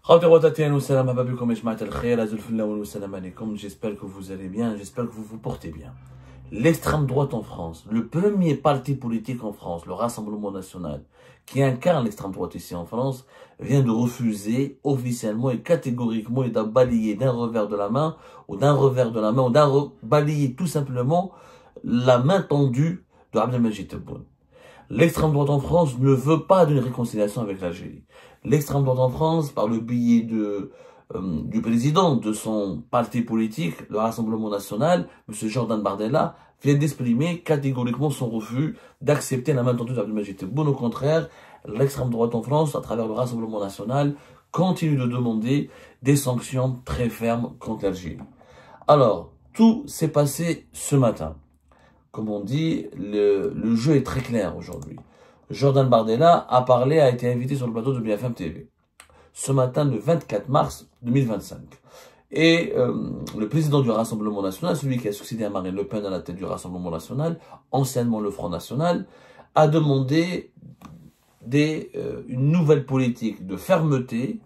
J'espère que vous allez bien, j'espère que vous vous portez bien. L'extrême droite en France, le premier parti politique en France, le Rassemblement national, qui incarne l'extrême droite ici en France, vient de refuser officiellement et catégoriquement et de balayer d'un revers de la main, ou balayer tout simplement la main tendue de Abdelmadjid Tebboune. L'extrême droite en France ne veut pas d'une réconciliation avec l'Algérie. L'extrême droite en France, par le biais du président de son parti politique, le Rassemblement national, M. Jordan Bardella, vient d'exprimer catégoriquement son refus d'accepter la main tendue d'Abdelmadjid Tebboune. Au contraire, l'extrême droite en France, à travers le Rassemblement national, continue de demander des sanctions très fermes contre l'Algérie. Alors, tout s'est passé ce matin. Comme on dit, le jeu est très clair aujourd'hui. Jordan Bardella a été invité sur le plateau de BFM TV. Ce matin, le 24 mars 2025. Et le président du Rassemblement national, celui qui a succédé à Marine Le Pen à la tête du Rassemblement national, anciennement le Front national, a demandé une nouvelle politique de fermeté,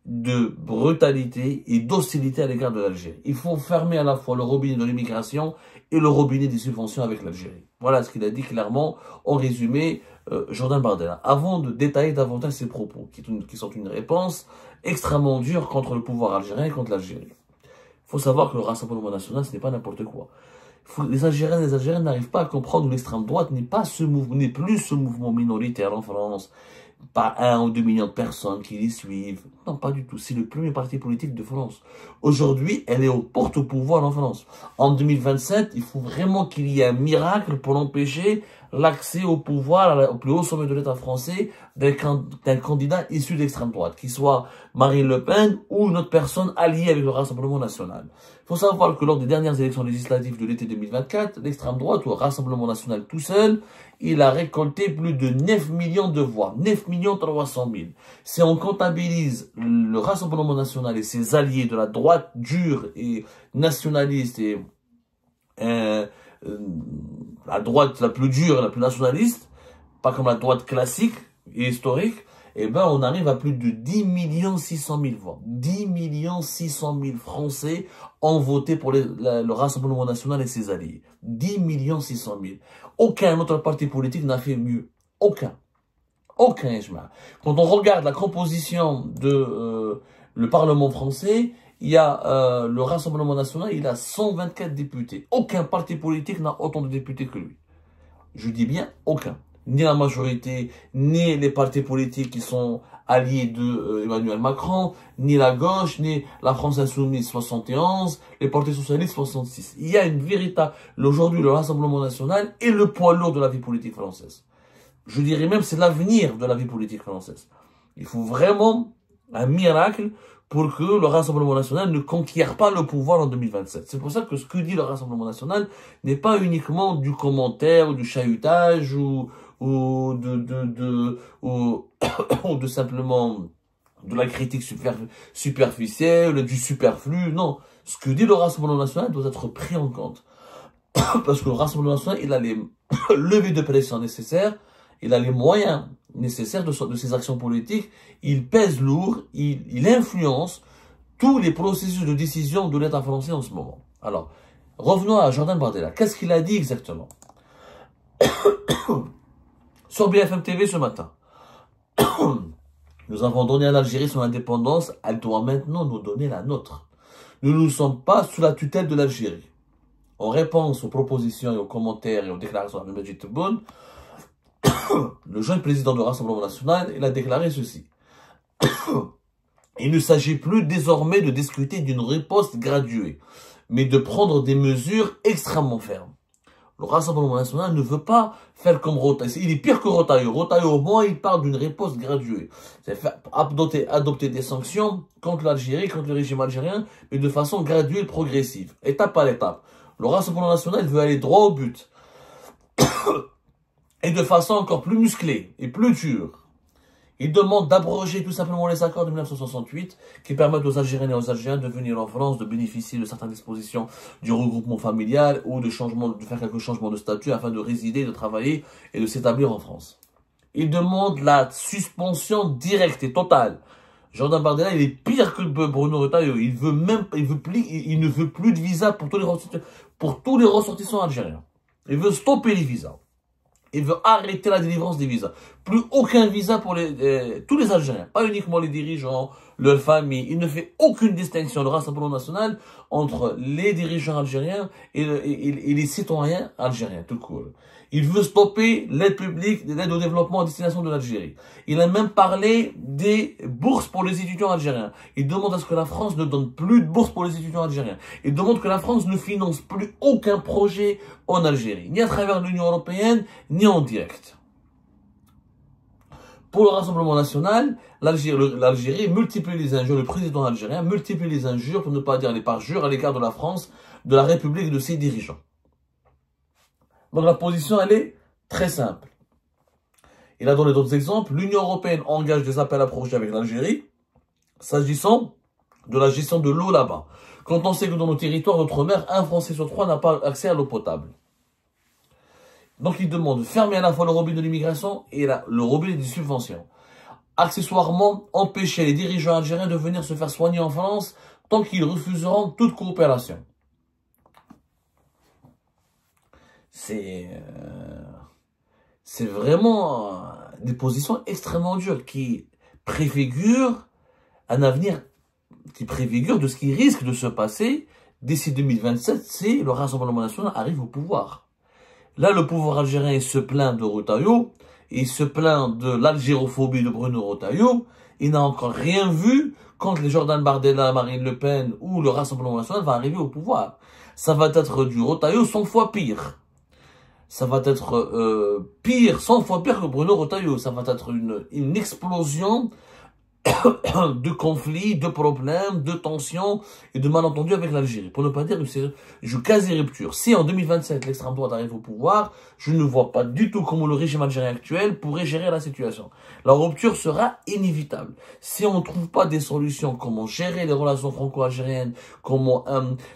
de brutalité et d'hostilité à l'égard de l'Algérie. Il faut fermer à la fois le robinet de l'immigration et le robinet des subventions avec l'Algérie. Voilà ce qu'il a dit clairement, en résumé, Jordan Bardella. Avant de détailler davantage ses propos, qui sont une réponse extrêmement dure contre le pouvoir algérien et contre l'Algérie. Il faut savoir que le Rassemblement national, ce n'est pas n'importe quoi. Les Algériens et les Algériennes n'arrivent pas à comprendre que l'extrême droite n'est plus ce mouvement minoritaire en France. Pas 1 ou 2 millions de personnes qui les suivent. Non, pas du tout. C'est le premier parti politique de France. Aujourd'hui, elle est aux portes au pouvoir en France. En 2027, il faut vraiment qu'il y ait un miracle pour empêcher l'accès au pouvoir, au plus haut sommet de l'État français, d'un candidat issu de l'extrême droite, qu'il soit Marine Le Pen ou une autre personne alliée avec le Rassemblement national. Il faut savoir que lors des dernières élections législatives de l'été 2024, l'extrême droite, ou le Rassemblement national tout seul, il a récolté plus de 9 millions de voix, 9 300 000. Si on comptabilise le Rassemblement national et ses alliés de la droite dure et nationaliste et la droite la plus dure et la plus nationaliste, pas comme la droite classique et historique, eh ben on arrive à plus de 10 600 000 voix. 10 600 000 Français ont voté pour le Rassemblement national et ses alliés. 10 600 000. Aucun autre parti politique n'a fait mieux. Aucun. Aucun. Quand on regarde la composition de le Parlement français, il y a le Rassemblement national, il a 124 députés. Aucun parti politique n'a autant de députés que lui. Je dis bien aucun. Ni la majorité, ni les partis politiques qui sont alliés de Emmanuel Macron, ni la gauche, ni la France insoumise 71, les partis socialistes 66. Il y a une véritable... Aujourd'hui, le Rassemblement national est le poids lourd de la vie politique française. Je dirais même c'est l'avenir de la vie politique française. Il faut vraiment un miracle pour que le Rassemblement national ne conquiert pas le pouvoir en 2027. C'est pour ça que ce que dit le Rassemblement national n'est pas uniquement du commentaire ou du chahutage ou de simplement de la critique superficielle, du superflu. Non, ce que dit le Rassemblement national doit être pris en compte. Parce que le Rassemblement national, il a les leviers de pression nécessaires, il a les moyens nécessaires de ses actions politiques, il pèse lourd, il influence tous les processus de décision de l'État français en ce moment. Alors, revenons à Jordan Bardella. Qu'est-ce qu'il a dit exactement sur BFM TV ce matin? Nous avons donné à l'Algérie son indépendance, elle doit maintenant nous donner la nôtre. Nous ne sommes pas sous la tutelle de l'Algérie. En réponse aux propositions et aux commentaires et aux déclarations d'Abdelmadjid Tebboune, le jeune président du Rassemblement national, il a déclaré ceci. Il ne s'agit plus désormais de discuter d'une riposte graduée, mais de prendre des mesures extrêmement fermes. Le Rassemblement national ne veut pas faire comme Rotaillot. Il est pire que Rotaillot. Rotaillot, au moins, il parle d'une riposte graduée. C'est adopter des sanctions contre l'Algérie, contre le régime algérien, mais de façon graduelle, progressive, étape par étape. Le Rassemblement national veut aller droit au but. Et de façon encore plus musclée et plus dure. Il demande d'abroger tout simplement les accords de 1968 qui permettent aux Algériennes et aux Algériens de venir en France, de bénéficier de certaines dispositions du regroupement familial ou de faire quelques changements de statut afin de résider, de travailler et de s'établir en France. Il demande la suspension directe et totale Jordan Bardella, il est pire que Bruno Retailleau. Il ne veut plus de visa pour tous les ressortissants algériens. Il veut stopper les visas. Il veut arrêter la délivrance des visas. Plus aucun visa pour tous les Algériens. Pas uniquement les dirigeants, leurs familles. Il ne fait aucune distinction, le Rassemblement national, entre les dirigeants algériens et les citoyens algériens, tout court. Il veut stopper l'aide publique, l'aide au développement à destination de l'Algérie. Il a même parlé des bourses pour les étudiants algériens. Il demande à ce que la France ne donne plus de bourses pour les étudiants algériens. Il demande que la France ne finance plus aucun projet en Algérie, ni à travers l'Union européenne, ni en direct. Pour le Rassemblement national, l'Algérie multiplie les injures, le président algérien multiplie les injures, pour ne pas dire les parjures, à l'égard de la France, de la République et de ses dirigeants. Donc la position, elle est très simple. Il a donné d'autres exemples. L'Union européenne engage des appels à projets avec l'Algérie, s'agissant de la gestion de l'eau là-bas. Quand on sait que dans nos territoires d'outre-mer, un Français sur 3 n'a pas accès à l'eau potable. Donc il demande de fermer à la fois le robinet de l'immigration et le robinet des subventions. Accessoirement, empêcher les dirigeants algériens de venir se faire soigner en France tant qu'ils refuseront toute coopération. C'est vraiment des positions extrêmement dures qui préfigurent un avenir, qui préfigurent de ce qui risque de se passer d'ici 2027 si le Rassemblement national arrive au pouvoir. Là, le pouvoir algérien se plaint de Retailleau, il se plaint de l'algérophobie de Bruno Retailleau, il n'a encore rien vu quand les Jordan Bardella, Marine Le Pen ou le Rassemblement national va arriver au pouvoir. Ça va être du Retailleau 100 fois pire. Ça va être pire, 100 fois pire que Bruno Retailleau. Ça va être une explosion de conflits, de problèmes, de tensions et de malentendus avec l'Algérie. Pour ne pas dire que c'est quasi rupture. Si en 2027 l'extrême droite arrive au pouvoir, je ne vois pas du tout comment le régime algérien actuel pourrait gérer la situation. La rupture sera inévitable. Si on ne trouve pas des solutions, comment gérer les relations franco-algériennes, comment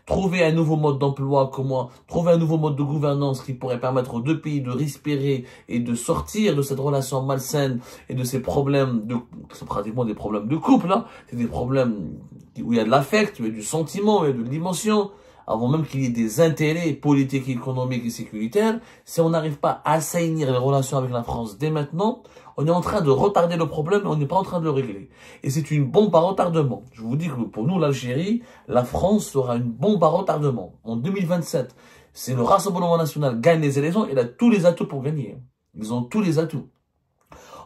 trouver un nouveau mode d'emploi, comment trouver un nouveau mode de gouvernance qui pourrait permettre aux deux pays de respirer et de sortir de cette relation malsaine et de ces problèmes c'est pratiquement des problèmes de couple, hein. C'est des problèmes où il y a de l'affect, où il y a du sentiment, où il y a de l'émotion, avant même qu'il y ait des intérêts politiques, économiques et sécuritaires. Si on n'arrive pas à assainir les relations avec la France dès maintenant, on est en train de retarder le problème, mais on n'est pas en train de le régler. Et c'est une bombe à retardement. Je vous dis que pour nous, l'Algérie, la France sera une bombe à retardement. En 2027, si le Rassemblement national gagne les élections, il a tous les atouts pour gagner. Ils ont tous les atouts.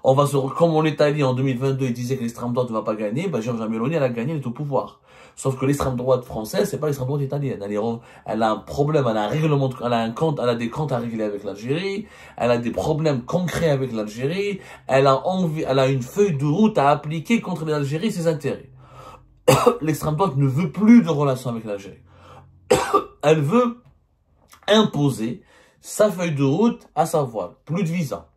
Comme en Italie, en 2022, il disait que l'extrême droite ne va pas gagner, ben Giorgia Meloni, elle a gagné, elle est au pouvoir. Sauf que l'extrême droite française, c'est pas l'extrême droite italienne. Elle a un problème, elle a un règlement, elle a des comptes à régler avec l'Algérie, elle a des problèmes concrets avec l'Algérie, elle a une feuille de route à appliquer contre l'Algérie, ses intérêts. L'extrême droite ne veut plus de relations avec l'Algérie. Elle veut imposer sa feuille de route, à savoir plus de visa,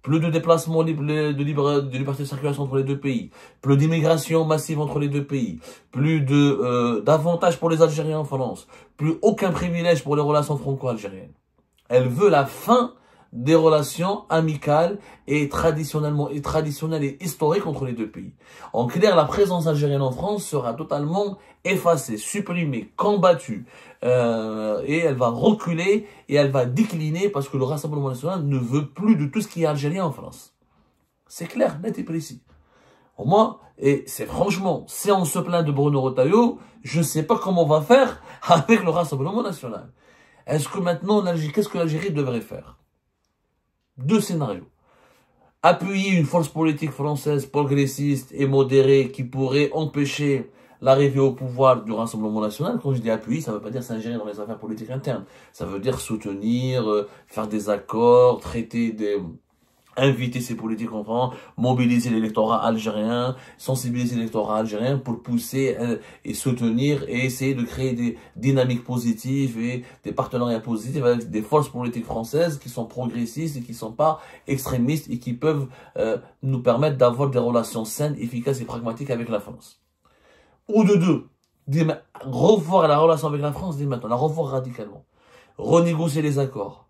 plus de déplacements de liberté de circulation entre les deux pays, plus d'immigration massive entre les deux pays, plus d'avantages pour les Algériens en France, plus aucun privilège pour les relations franco-algériennes. Elle veut la fin des relations amicales et traditionnelles et historiques entre les deux pays. En clair, la présence algérienne en France sera totalement effacée, supprimée, combattue, et elle va reculer et elle va décliner parce que le Rassemblement national ne veut plus de tout ce qui est algérien en France. C'est clair, net et précis. Au moins, et c'est franchement, si on se plaint de Bruno Retailleau, je ne sais pas comment on va faire avec le Rassemblement national. Est-ce que maintenant, qu'est-ce que l'Algérie devrait faire? Deux scénarios. Appuyer une force politique française progressiste et modérée qui pourrait empêcher l'arrivée au pouvoir du Rassemblement national. Quand je dis appuyer, ça ne veut pas dire s'ingérer dans les affaires politiques internes. Ça veut dire soutenir, faire des accords, inviter ces politiques en France, mobiliser l'électorat algérien, sensibiliser l'électorat algérien pour pousser et soutenir et essayer de créer des dynamiques positives et des partenariats positifs avec des forces politiques françaises qui sont progressistes et qui ne sont pas extrémistes et qui peuvent nous permettre d'avoir des relations saines, efficaces et pragmatiques avec la France. Ou de deux, revoir la relation avec la France dès maintenant, la revoir radicalement, renégocier les accords,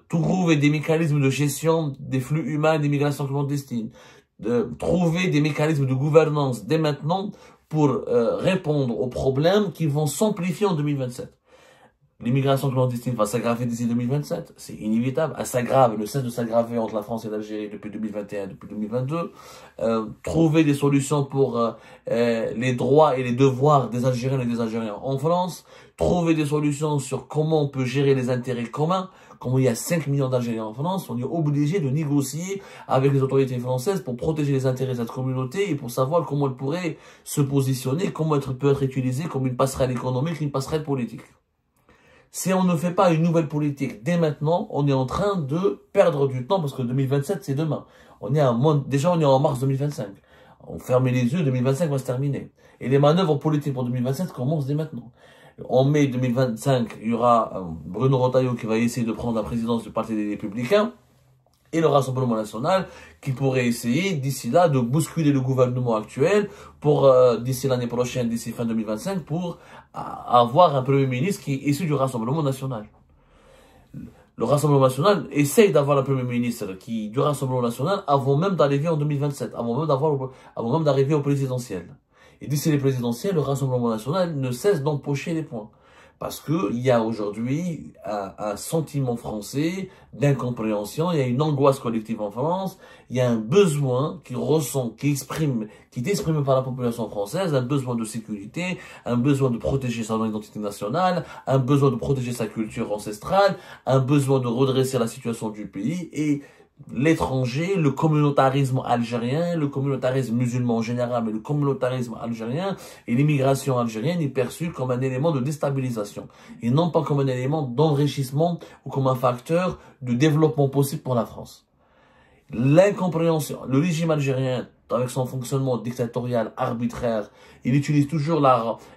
trouver des mécanismes de gestion des flux humains et des migrations clandestines, de trouver des mécanismes de gouvernance dès maintenant pour répondre aux problèmes qui vont s'amplifier en 2027. L'immigration clandestine va s'aggraver d'ici 2027, c'est inévitable. Elle s'aggrave, elle ne cesse de s'aggraver entre la France et l'Algérie depuis 2021, depuis 2022. Trouver des solutions pour les droits et les devoirs des Algériennes et des Algériens en France. Trouver des solutions sur comment on peut gérer les intérêts communs. Comme il y a 5 millions d'Algériens en France, on est obligé de négocier avec les autorités françaises pour protéger les intérêts de cette communauté et pour savoir comment elle pourrait se positionner, comment elle peut être utilisée comme une passerelle économique, une passerelle politique. Si on ne fait pas une nouvelle politique dès maintenant, on est en train de perdre du temps parce que 2027, c'est demain. Déjà, on est en mars 2025. On ferme les yeux, 2025 va se terminer. Et les manœuvres politiques pour 2027 commencent dès maintenant. En mai 2025, il y aura Bruno Retailleau qui va essayer de prendre la présidence du Parti des Républicains et le Rassemblement National qui pourrait essayer d'ici là de bousculer le gouvernement actuel pour d'ici l'année prochaine, d'ici fin 2025, pour avoir un Premier ministre qui est issu du Rassemblement National. Le Rassemblement National essaye d'avoir un Premier ministre du Rassemblement National avant même d'arriver en 2027, avant même d'arriver au présidentiel. Et d'ici les présidentielles, le Rassemblement National ne cesse d'empocher les points. Parce qu'il y a aujourd'hui un sentiment français d'incompréhension, il y a une angoisse collective en France, il y a un besoin qui est exprimé par la population française, un besoin de sécurité, un besoin de protéger son identité nationale, un besoin de protéger sa culture ancestrale, un besoin de redresser la situation du pays et l'étranger, le communautarisme algérien, le communautarisme musulman en général, mais le communautarisme algérien et l'immigration algérienne est perçue comme un élément de déstabilisation et non pas comme un élément d'enrichissement ou comme un facteur de développement possible pour la France. L'incompréhension, le régime algérien, avec son fonctionnement dictatorial, arbitraire, il utilise toujours l'argument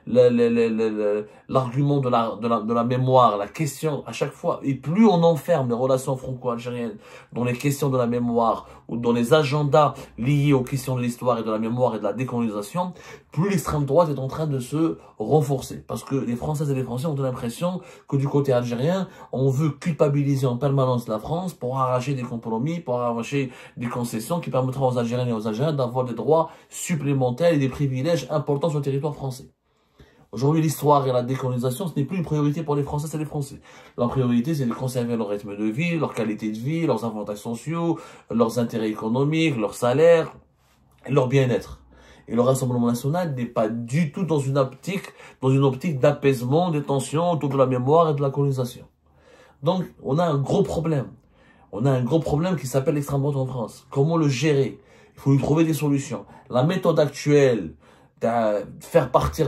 de la mémoire, la question à chaque fois. Et plus on enferme les relations franco-algériennes dans les questions de la mémoire ou dans les agendas liés aux questions de l'histoire et de la mémoire et de la décolonisation, plus l'extrême droite est en train de se renforcer. Parce que les Françaises et les Français ont l'impression que du côté algérien, on veut culpabiliser en permanence la France pour arracher des compromis, pour arracher des concessions qui permettront aux Algériens et aux Algériens d'avoir des droits supplémentaires et des privilèges importants sur le territoire français. Aujourd'hui, l'histoire et la décolonisation, ce n'est plus une priorité pour les Français et les Français. Leur priorité, c'est de conserver leur rythme de vie, leur qualité de vie, leurs avantages sociaux, leurs intérêts économiques, leur salaire, leur bien-être. Et le Rassemblement National n'est pas du tout dans une optique d'apaisement des tensions autour de la mémoire et de la colonisation. Donc, on a un gros problème. On a un gros problème qui s'appelle l'extrême droite en France. Comment le gérer? Il faut lui trouver des solutions. La méthode actuelle, faire partir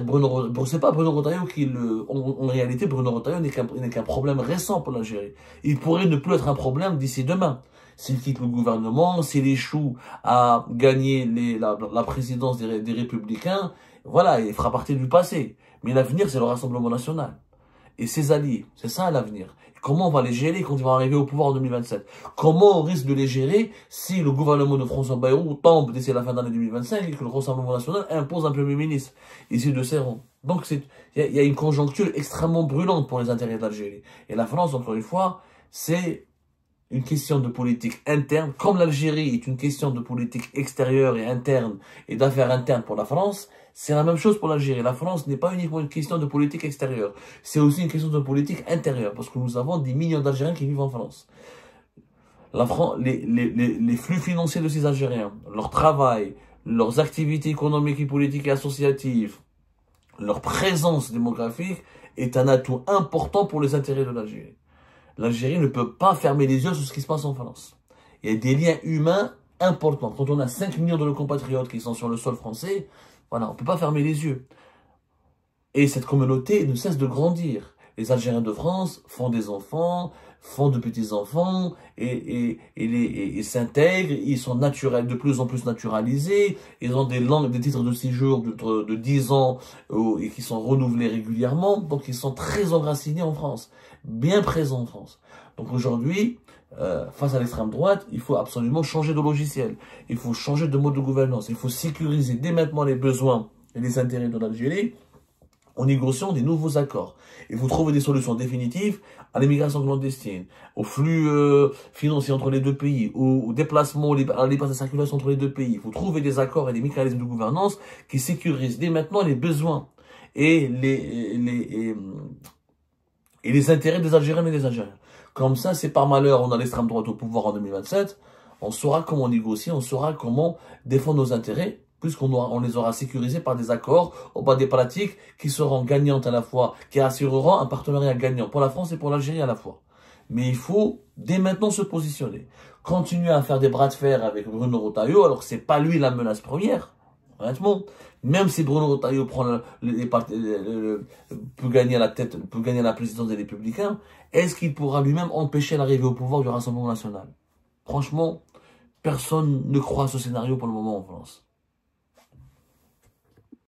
c'est pas Bruno Retailleau en réalité, Bruno Retailleau n'est qu'un problème récent pour l'Algérie. Il pourrait ne plus être un problème d'ici demain. S'il quitte le gouvernement, s'il échoue à gagner la présidence des Républicains, voilà, il fera partie du passé. Mais l'avenir, c'est le Rassemblement National. Et ses alliés, c'est ça l'avenir. Comment on va les gérer quand ils vont arriver au pouvoir en 2027? Comment on risque de les gérer si le gouvernement de François Bayrou tombe d'ici la fin d'année 2025 et que le Rassemblement National impose un Premier ministre issu de ses rangs? Donc il y a une conjoncture extrêmement brûlante pour les intérêts de l'Algérie. Et la France, encore une fois, c'est une question de politique interne. Comme l'Algérie est une question de politique extérieure et interne et d'affaires internes pour la France, c'est la même chose pour l'Algérie. La France n'est pas uniquement une question de politique extérieure. C'est aussi une question de politique intérieure. Parce que nous avons des millions d'Algériens qui vivent en France. Les flux financiers de ces Algériens, leur travail, leurs activités économiques et politiques et associatives, leur présence démographique est un atout important pour les intérêts de l'Algérie. L'Algérie ne peut pas fermer les yeux sur ce qui se passe en France. Il y a des liens humains importants. Quand on a 5 millions de nos compatriotes qui sont sur le sol français, voilà, on ne peut pas fermer les yeux. Et cette communauté ne cesse de grandir. Les Algériens de France font des enfants, font de petits-enfants, et s'intègrent, ils sont naturels, de plus en plus naturalisés, ils ont des titres de séjour de 10 ans, et qui sont renouvelés régulièrement, donc ils sont très enracinés en France, bien présents en France. Donc aujourd'hui, face à l'extrême droite, il faut absolument changer de logiciel, il faut changer de mode de gouvernance, il faut sécuriser dès maintenant les besoins et les intérêts de l'Algérie, en négociant des nouveaux accords. Il faut trouver des solutions définitives à l'immigration clandestine, au flux financier entre les deux pays, au déplacement, à la libre de circulation entre les deux pays. Il faut trouver des accords et des mécanismes de gouvernance qui sécurisent dès maintenant les besoins et les intérêts des Algériens et des Algériens. Comme ça, c'est par malheur, on a l'extrême droite au pouvoir en 2027, on saura comment négocier, on saura comment défendre nos intérêts, puisqu'on les aura sécurisés par des accords, ou par des pratiques qui seront gagnantes à la fois, qui assureront un partenariat gagnant pour la France et pour l'Algérie à la fois. Mais il faut, dès maintenant, se positionner. Continuer à faire des bras de fer avec Bruno Retailleau, alors que c'est pas lui la menace première. Honnêtement, même si Bruno Retailleau peut gagner la tête, peut gagner la présidence des Républicains, est-ce qu'il pourra lui-même empêcher l'arrivée au pouvoir du Rassemblement national? Franchement, personne ne croit à ce scénario pour le moment en France.